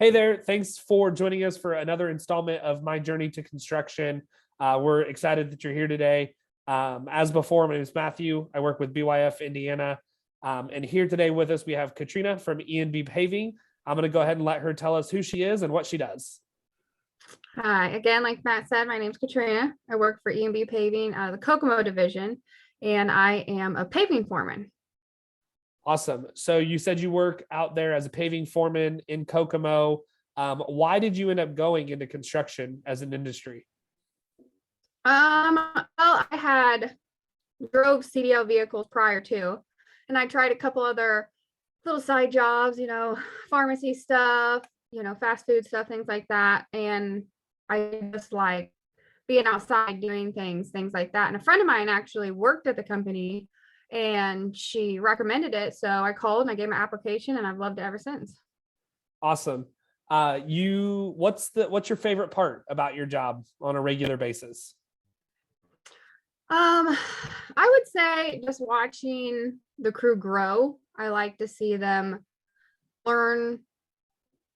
Hey there. Thanks for joining us for another installment of My Journey to Construction. We're excited that you're here today. As before, my name is Matthew. I work with BYF Indiana. And here today with us, we have Katrina from E&B Paving. I'm going to go ahead and let her tell us who she is and what she does. Hi, again, like Matt said, my name's Katrina. I work for E&B Paving out of the Kokomo division, and I am a paving foreman. Awesome. So you said you work out there as a paving foreman in Kokomo. Why did you end up going into construction as an industry? Well, I had drove CDL vehicles prior to, and I tried a couple other little side jobs, pharmacy stuff, fast food stuff, things like that. And I just like being outside doing things like that. And a friend of mine actually worked at the company and she recommended it. So I called and I gave my application and I've loved it ever since. Awesome. What's your favorite part about your job on a regular basis? I would say just watching the crew grow. I like to see them learn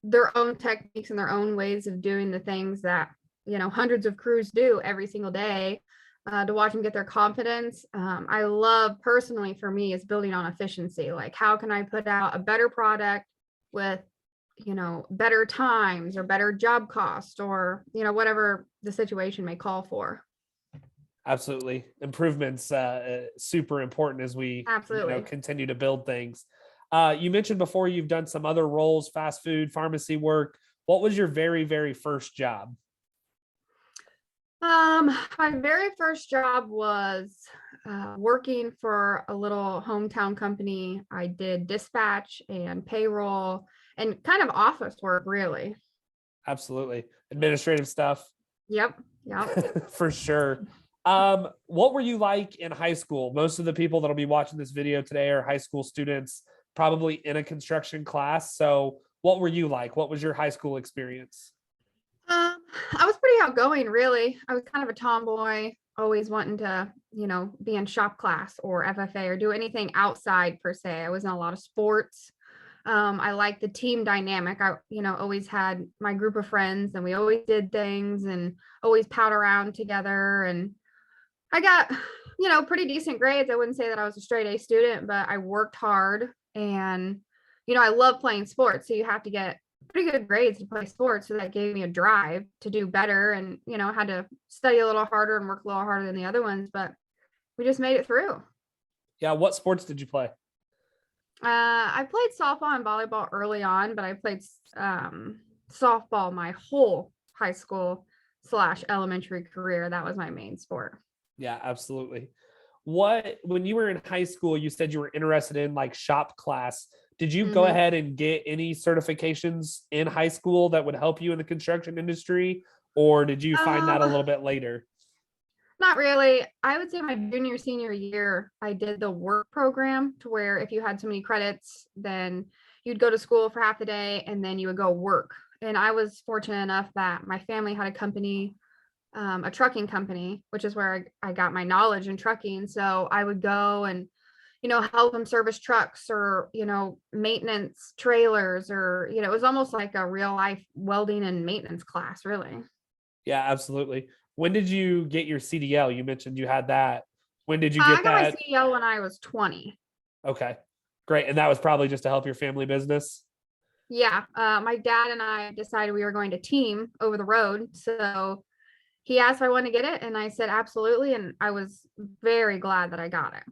their own techniques and their own ways of doing the things that, hundreds of crews do every single day. To watch them get their confidence. I love personally for me is building on efficiency. Like how can I put out a better product with, better times or better job cost or, whatever the situation may call for. Absolutely. Improvements, super important as we Absolutely. continue to build things. You mentioned before you've done some other roles, fast food, pharmacy work. What was your very, very first job? My very first job was working for a little hometown company. I did dispatch and payroll and kind of office work, really. Absolutely. Administrative stuff. Yep. Yep. For sure. What were you like in high school? Most of the people that'll be watching this video today are high school students, probably in a construction class. So what were you like? What was your high school experience? I was pretty outgoing, really. I was kind of a tomboy, always wanting to, be in shop class or FFA or do anything outside per se. I was in a lot of sports. I like the team dynamic. I, always had my group of friends and we always did things and always pal around together. And I got, pretty decent grades. I wouldn't say that I was a straight A student, but I worked hard and, I love playing sports. So you have to get pretty good grades to play sports. So that gave me a drive to do better and, I had to study a little harder and work a little harder than the other ones, but we just made it through. Yeah. What sports did you play? I played softball and volleyball early on, but I played softball my whole high school / elementary career. That was my main sport. Yeah, absolutely. When you were in high school, you said you were interested in like shop class. Did you go ahead and get any certifications in high school that would help you in the construction industry? Or did you find that a little bit later? Not really. I would say my junior, senior year, I did the work program to where if you had so many credits, then you'd go to school for half the day and then you would go work. And I was fortunate enough that my family had a company, a trucking company, which is where I got my knowledge in trucking. So I would go and, help them service trucks or, maintenance trailers or, it was almost like a real life welding and maintenance class, really. Yeah, absolutely. When did you get your CDL? You mentioned you had that. When did you I get got my that? CDL when I was 20. Okay, great. And that was probably just to help your family business. Yeah, my dad and I decided we were going to team over the road. So he asked if I wanted to get it, and I said absolutely. And I was very glad that I got it.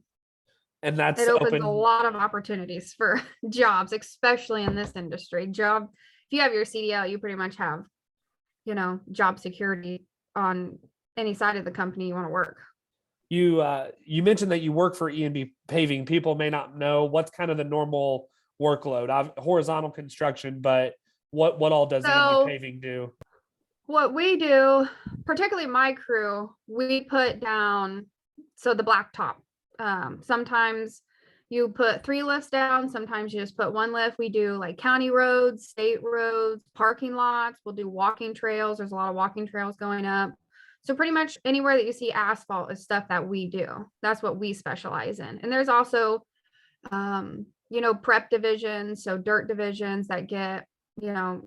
And It that's opens a open. lot of opportunities for jobs, especially in this industry. If you have your CDL, you pretty much have, job security on any side of the company you want to work. You mentioned that you work for E&B Paving. People may not know what's kind of the normal workload of horizontal construction, but what all does E&B So Paving do? what we do, particularly my crew, we put down the blacktop. Sometimes you put 3 lifts down, sometimes you just put 1 lift. We do like county roads, state roads, parking lots. We'll do walking trails. There's a lot of walking trails going up. So pretty much anywhere that you see asphalt is stuff that we do. That's what we specialize in. And there's also prep divisions, so dirt divisions that get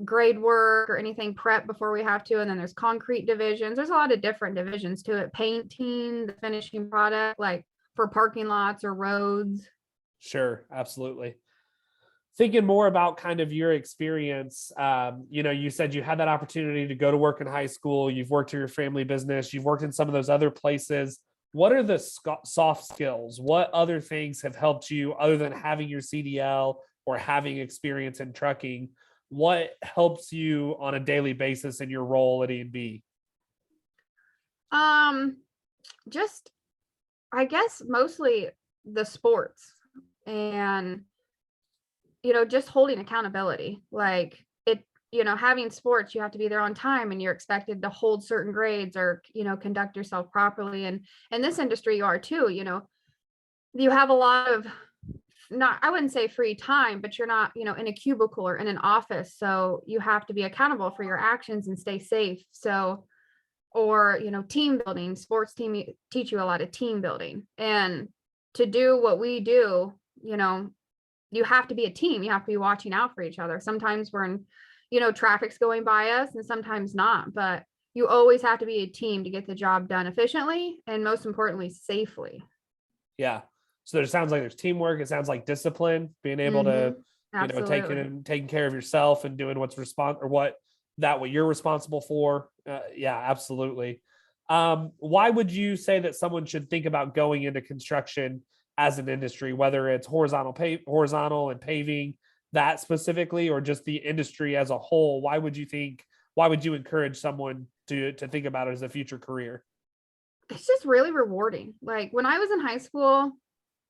grade work or anything prep before we have to. And then there's concrete divisions. There's a lot of different divisions to it. Painting, the finishing product, like for parking lots or roads. Sure, absolutely. Thinking more about kind of your experience, you said you had that opportunity to go to work in high school. You've worked in your family business. You've worked in some of those other places. What are the soft skills? What other things have helped you other than having your CDL or having experience in trucking? What helps you on a daily basis in your role at E&B? Just, I guess mostly the sports and, just holding accountability. Like having sports, you have to be there on time and you're expected to hold certain grades or, conduct yourself properly. And in this industry, you are too, you have a lot of, not, I wouldn't say free time, but you're not, in a cubicle or in an office. So you have to be accountable for your actions and stay safe. So, or, team building, sports team teach you a lot of team building. And to do what we do, you have to be a team. You have to be watching out for each other. Sometimes we're in, traffic's going by us and sometimes not, but you always have to be a team to get the job done efficiently and most importantly, safely. Yeah. So there sounds like there's teamwork. It sounds like discipline, being able to, Absolutely. taking care of yourself and doing what's what you're responsible for. Yeah, absolutely. Why would you say that someone should think about going into construction as an industry, whether it's horizontal and paving that specifically, or just the industry as a whole? Why would you encourage someone to think about it as a future career? It's just really rewarding. Like when I was in high school,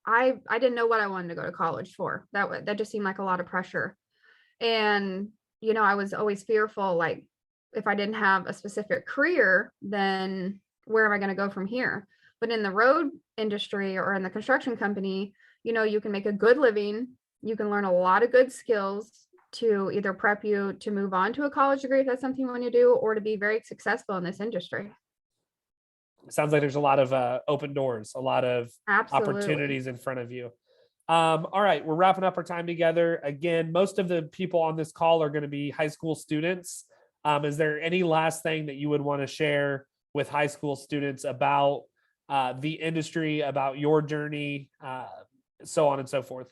I didn't know what I wanted to go to college for. That just seemed like a lot of pressure. And, I was always fearful, like if I didn't have a specific career, then where am I going to go from here? But in the road industry or in the construction company, you can make a good living. You can learn a lot of good skills to either prep you to move on to a college degree if that's something you want to do, or to be very successful in this industry. Sounds like there's a lot of open doors, a lot of Absolutely. opportunities in front of you. All right, we're wrapping up our time together. Again, most of the people on this call are going to be high school students. Is there any last thing that you would want to share with high school students about the industry, about your journey, so on and so forth?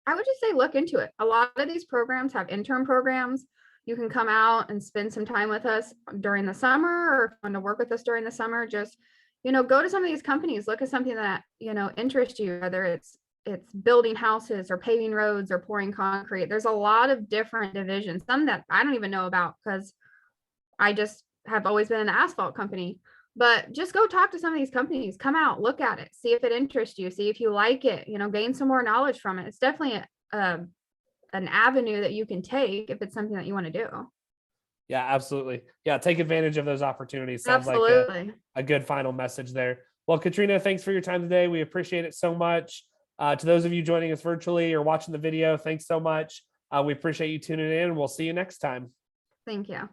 I would just say look into it. A lot of these programs have intern programs. You can come out and spend some time with us during the summer, or if you want to work with us during the summer, just, go to some of these companies, look at something that, interests you, whether it's building houses or paving roads or pouring concrete. There's a lot of different divisions, some that I don't even know about because I just have always been in the asphalt company. But just go talk to some of these companies, come out, look at it, see if it interests you, see if you like it, gain some more knowledge from it. It's definitely an avenue that you can take if it's something that you want to do. Yeah, absolutely. Yeah, take advantage of those opportunities. Sounds like Absolutely. a good final message there. Well, Katrina, thanks for your time today. We appreciate it so much. To those of you joining us virtually or watching the video, thanks so much. We appreciate you tuning in. We'll see you next time. Thank you.